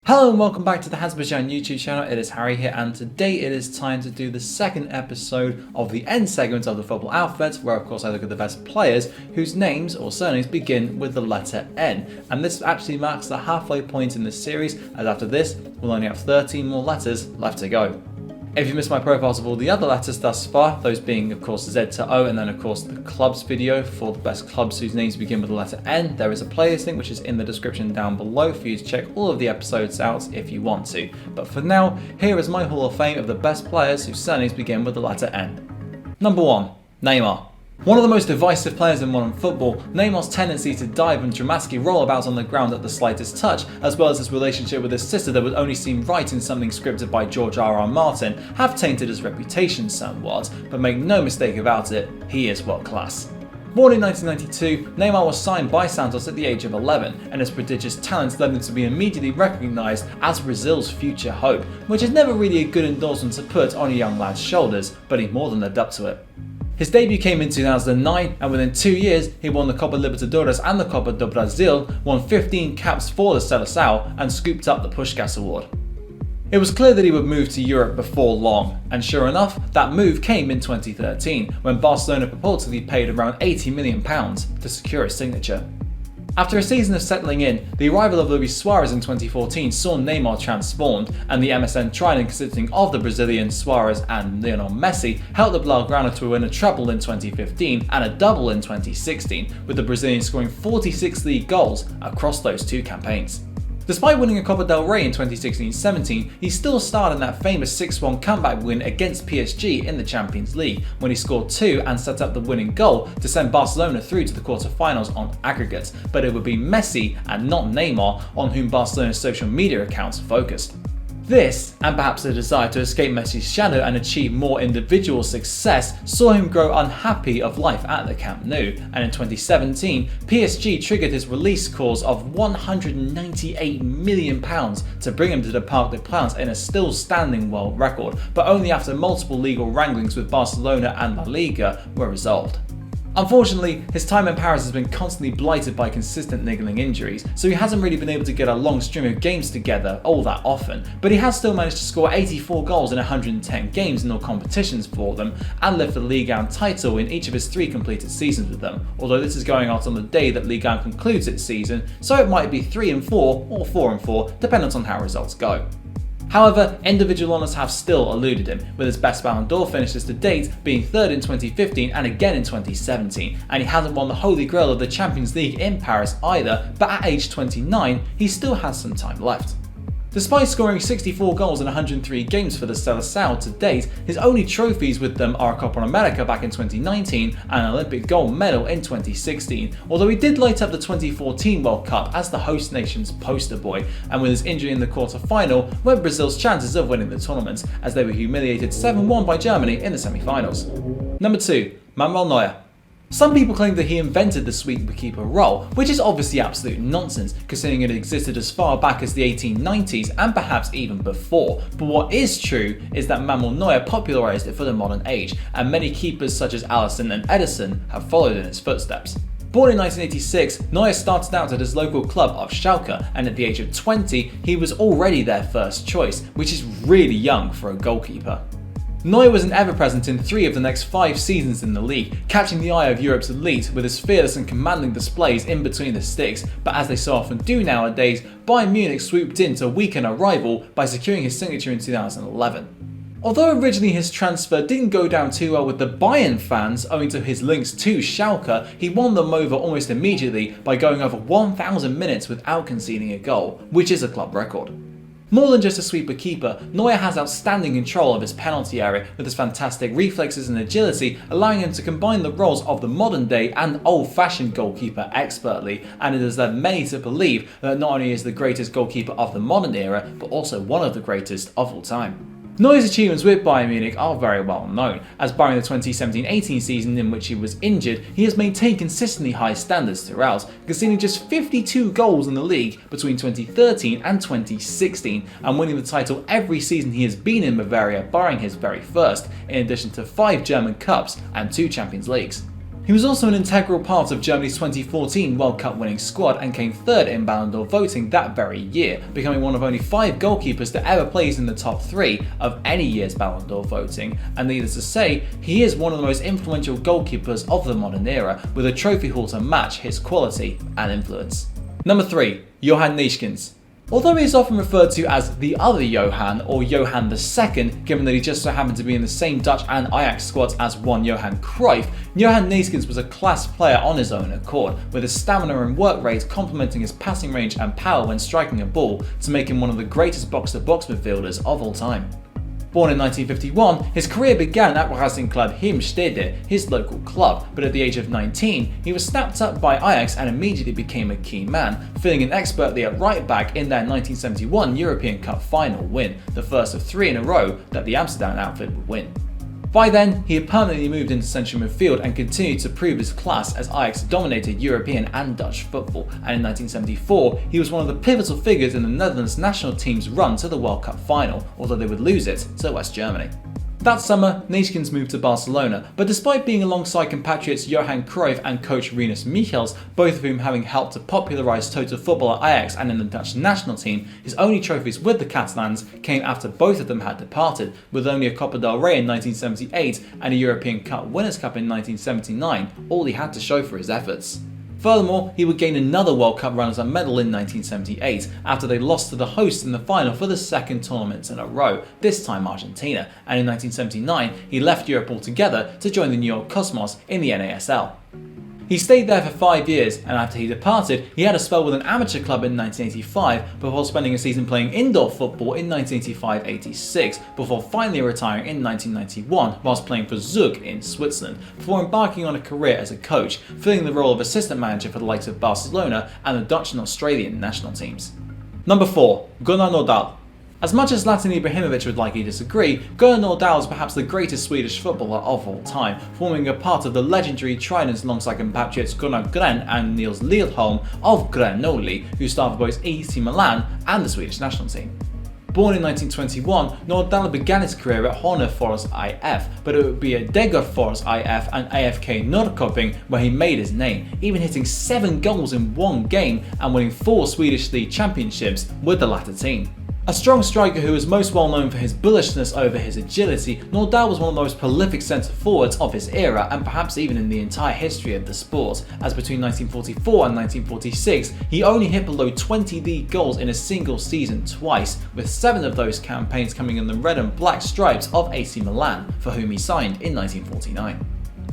Hello and welcome back to the Hazzabhajan YouTube channel. It is Harry here, and today it is time to do the second episode of the end segment of the football alphabet, where of course I look at the best players whose names or surnames begin with the letter N. And this actually marks the halfway point in this series, as after this we'll only have 13 more letters left to go. If you missed my profiles of all the other letters thus far, those being of course Z to O and then of course the clubs video for the best clubs whose names begin with the letter N, there is a playlist link which is in the description down below for you to check all of the episodes out if you want to. But for now, here is my Hall of Fame of the best players whose surnames begin with the letter N. Number 1. Neymar. One of the most divisive players in modern football, Neymar's tendency to dive and dramatically roll about on the ground at the slightest touch, as well as his relationship with his sister that would only seem right in something scripted by George R.R. Martin, have tainted his reputation somewhat, but make no mistake about it, he is world class. Born in 1992, Neymar was signed by Santos at the age of 11, and his prodigious talents led him to be immediately recognised as Brazil's future hope, which is never really a good endorsement to put on a young lad's shoulders, but he more than lived up to it. His debut came in 2009, and within 2 years he won the Copa Libertadores and the Copa do Brasil, won 15 caps for the Seleção, and scooped up the Puskás Award. It was clear that he would move to Europe before long, and sure enough, that move came in 2013, when Barcelona purportedly paid around £80 million to secure his signature. After a season of settling in, the arrival of Luis Suarez in 2014 saw Neymar transformed, and the MSN trident consisting of the Brazilian Suarez and Lionel Messi helped the Blaugrana to win a treble in 2015 and a double in 2016, with the Brazilian scoring 46 league goals across those two campaigns. Despite winning a Copa del Rey in 2016-17, he still starred in that famous 6-1 comeback win against PSG in the Champions League, when he scored 2 and set up the winning goal to send Barcelona through to the quarter-finals on aggregate, but it would be Messi and not Neymar on whom Barcelona's social media accounts focused. This, and perhaps the desire to escape Messi's shadow and achieve more individual success, saw him grow unhappy of life at the Camp Nou, and in 2017, PSG triggered his release clause of £198 million to bring him to the Parc des Princes in a still-standing world record, but only after multiple legal wranglings with Barcelona and La Liga were resolved. Unfortunately, his time in Paris has been constantly blighted by consistent niggling injuries, so he hasn't really been able to get a long string of games together all that often, but he has still managed to score 84 goals in 110 games in all competitions for them, and lift the Ligue 1 title in each of his 3 completed seasons with them, although this is going out on the day that Ligue 1 concludes its season, so it might be 3-4 or 4-4, dependent on how results go. However, individual honours have still eluded him, with his best Ballon d'Or finishes to date being 3rd in 2015 and again in 2017, and he hasn't won the Holy Grail of the Champions League in Paris either, but at age 29, he still has some time left. Despite scoring 64 goals in 103 games for the Seleção to date, his only trophies with them are a Copa America back in 2019 and an Olympic gold medal in 2016, although he did light up the 2014 World Cup as the host nation's poster boy, and with his injury in the quarter-final went Brazil's chances of winning the tournament, as they were humiliated 7-1 by Germany in the semi-finals. Number 2. Manuel Neuer. Some people claim that he invented the sweeper-keeper role, which is obviously absolute nonsense, considering it existed as far back as the 1890s and perhaps even before. But what is true is that Manuel Neuer popularised it for the modern age, and many keepers such as Alisson and Ederson have followed in his footsteps. Born in 1986, Neuer started out at his local club of Schalke, and at the age of 20, he was already their first choice, which is really young for a goalkeeper. Neuer was an ever-present in 3 of the next 5 seasons in the league, catching the eye of Europe's elite with his fearless and commanding displays in between the sticks, but as they so often do nowadays, Bayern Munich swooped in to weaken a rival by securing his signature in 2011. Although originally his transfer didn't go down too well with the Bayern fans owing to his links to Schalke, he won them over almost immediately by going over 1,000 minutes without conceding a goal, which is a club record. More than just a sweeper-keeper, Neuer has outstanding control of his penalty area, with his fantastic reflexes and agility allowing him to combine the roles of the modern-day and old-fashioned goalkeeper expertly, and it has led many to believe that not only is the greatest goalkeeper of the modern era, but also one of the greatest of all time. Neuer's achievements with Bayern Munich are very well known, as barring the 2017-18 season in which he was injured, he has maintained consistently high standards throughout, conceding just 52 goals in the league between 2013 and 2016, and winning the title every season he has been in Bavaria, barring his very first, in addition to 5 German Cups and 2 Champions Leagues. He was also an integral part of Germany's 2014 World Cup winning squad and came third in Ballon d'Or voting that very year, becoming one of only 5 goalkeepers to ever place in the top 3 of any year's Ballon d'Or voting, and needless to say, he is one of the most influential goalkeepers of the modern era, with a trophy haul to match his quality and influence. Number 3. Johan Neeskens. Although he is often referred to as the other Johan or Johan II, given that he just so happened to be in the same Dutch and Ajax squads as one Johan Cruyff, Johan Neeskens was a class player on his own accord, with his stamina and work rate complementing his passing range and power when striking a ball to make him one of the greatest box-to-box midfielders of all time. Born in 1951, his career began at Racing Club Heemstede, his local club, but at the age of 19, he was snapped up by Ajax and immediately became a key man, filling in expertly at right back in their 1971 European Cup final win, the first of 3 in a row that the Amsterdam outfit would win. By then, he had permanently moved into central midfield and continued to prove his class as Ajax dominated European and Dutch football, and in 1974, he was one of the pivotal figures in the Netherlands national team's run to the World Cup final, although they would lose it to West Germany. That summer, Neeskens moved to Barcelona, but despite being alongside compatriots Johan Cruyff and coach Rinus Michels, both of whom having helped to popularise total football at Ajax and in the Dutch national team, his only trophies with the Catalans came after both of them had departed, with only a Copa del Rey in 1978 and a European Cup Winners' Cup in 1979, all he had to show for his efforts. Furthermore, he would gain another World Cup runners-up medal in 1978 after they lost to the hosts in the final for the second tournament in a row, this time Argentina, and in 1979 he left Europe altogether to join the New York Cosmos in the NASL. He stayed there for 5 years, and after he departed, he had a spell with an amateur club in 1985 before spending a season playing indoor football in 1985-86, before finally retiring in 1991 whilst playing for Zug in Switzerland, before embarking on a career as a coach, filling the role of assistant manager for the likes of Barcelona and the Dutch and Australian national teams. Number 4. Gunnar Nordal. As much as Zlatan Ibrahimovic would likely disagree, Gunnar Nordal is perhaps the greatest Swedish footballer of all time, forming a part of the legendary tridents alongside compatriots Gunnar Gren and Nils Lilholm of Grenoli, who starred for both AC Milan and the Swedish national team. Born in 1921, Nordal began his career at Hornefors IF, but it would be at Degerfors IF and AFK Norrköping where he made his name, even hitting 7 goals in one game and winning 4 Swedish League championships with the latter team. A strong striker who is most well known for his bullishness over his agility, Nordal was one of the most prolific centre-forwards of his era and perhaps even in the entire history of the sport, as between 1944 and 1946 he only hit below 20 league goals in a single season twice, with 7 of those campaigns coming in the red and black stripes of AC Milan, for whom he signed in 1949.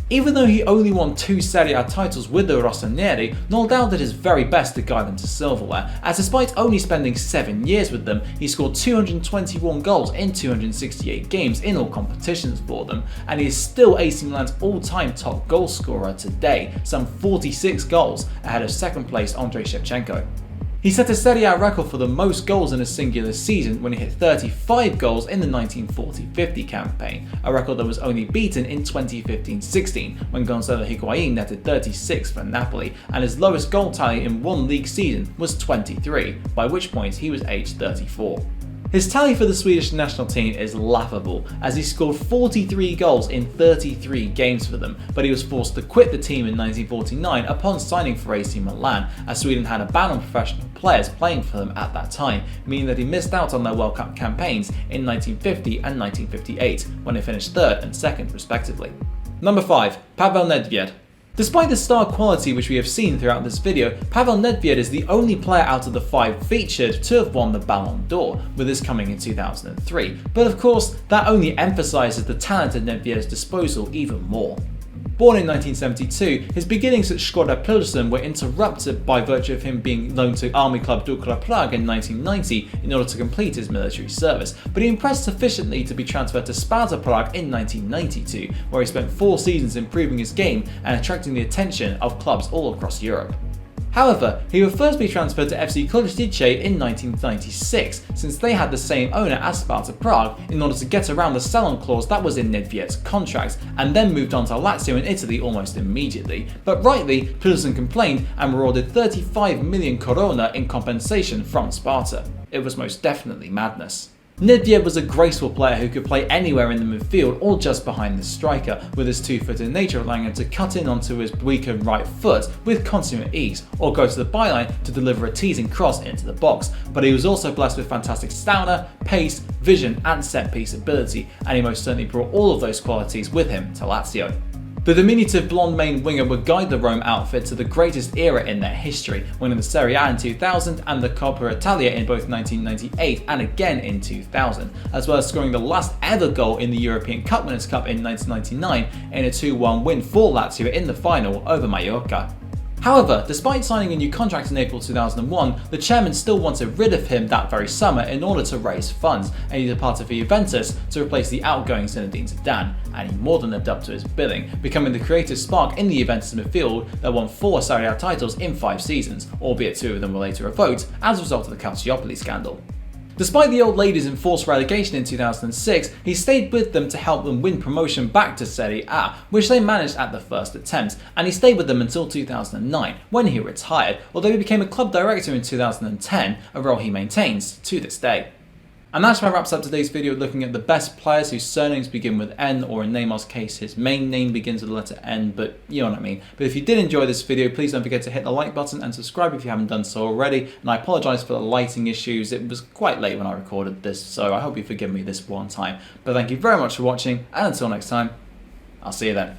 Even though he only won 2 Serie A titles with the Rossoneri, Nordal did his very best to guide them to silverware, as despite only spending 7 years with them, he scored 221 goals in 268 games in all competitions for them, and he is still AC Milan's all-time top goal scorer today, some 46 goals ahead of second place Andrei Shevchenko. He set a Serie A record for the most goals in a singular season when he hit 35 goals in the 1940-50 campaign, a record that was only beaten in 2015-16 when Gonzalo Higuain netted 36 for Napoli, and his lowest goal tally in one league season was 23, by which point he was aged 34. His tally for the Swedish national team is laughable, as he scored 43 goals in 33 games for them, but he was forced to quit the team in 1949 upon signing for AC Milan, as Sweden had a ban on professional players playing for them at that time, meaning that he missed out on their World Cup campaigns in 1950 and 1958, when they finished 3rd and 2nd respectively. Number 5. Pavel Nedved. Despite the star quality which we have seen throughout this video, Pavel Nedved is the only player out of the 5 featured to have won the Ballon d'Or, with his coming in 2003, but of course that only emphasises the talent at Nedved's disposal even more. Born in 1972, his beginnings at Škoda Pilsen were interrupted by virtue of him being loaned to Army Club Dukla Prague in 1990 in order to complete his military service, but he impressed sufficiently to be transferred to Sparta Prague in 1992, where he spent 4 seasons improving his game and attracting the attention of clubs all across Europe. However, he would first be transferred to FC Košice in 1996, since they had the same owner as Sparta Prague, in order to get around the sell-on clause that was in Nedved's contract, and then moved on to Lazio in Italy almost immediately. But rightly, Pilsen complained and were ordered 35 million korona in compensation from Sparta. It was most definitely madness. Nedved was a graceful player who could play anywhere in the midfield or just behind the striker, with his two-footed nature allowing him to cut in onto his weaker right foot with consummate ease, or go to the byline to deliver a teasing cross into the box. But he was also blessed with fantastic stamina, pace, vision and set-piece ability, and he most certainly brought all of those qualities with him to Lazio. The diminutive blonde-maned winger would guide the Rome outfit to the greatest era in their history, winning the Serie A in 2000 and the Coppa Italia in both 1998 and again in 2000, as well as scoring the last ever goal in the European Cup Winners' Cup in 1999 in a 2-1 win for Lazio in the final over Mallorca. However, despite signing a new contract in April 2001, the chairman still wanted rid of him that very summer in order to raise funds, and he departed for Juventus to replace the outgoing Zinedine Zidane, and he more than lived up to his billing, becoming the creative spark in the Juventus midfield that won 4 Serie A titles in 5 seasons, albeit 2 of them were later revoked as a result of the Calciopoli scandal. Despite the old ladies' enforced relegation in 2006, he stayed with them to help them win promotion back to Serie A, which they managed at the first attempt, and he stayed with them until 2009, when he retired, although he became a club director in 2010, a role he maintains to this day. And that's where wraps up today's video, looking at the best players whose surnames begin with N, or in Neymar's case his main name begins with the letter N, but you know what I mean. But if you did enjoy this video, please don't forget to hit the like button and subscribe if you haven't done so already, and I apologise for the lighting issues. It was quite late when I recorded this, so I hope you forgive me this one time. But thank you very much for watching, and until next time, I'll see you then.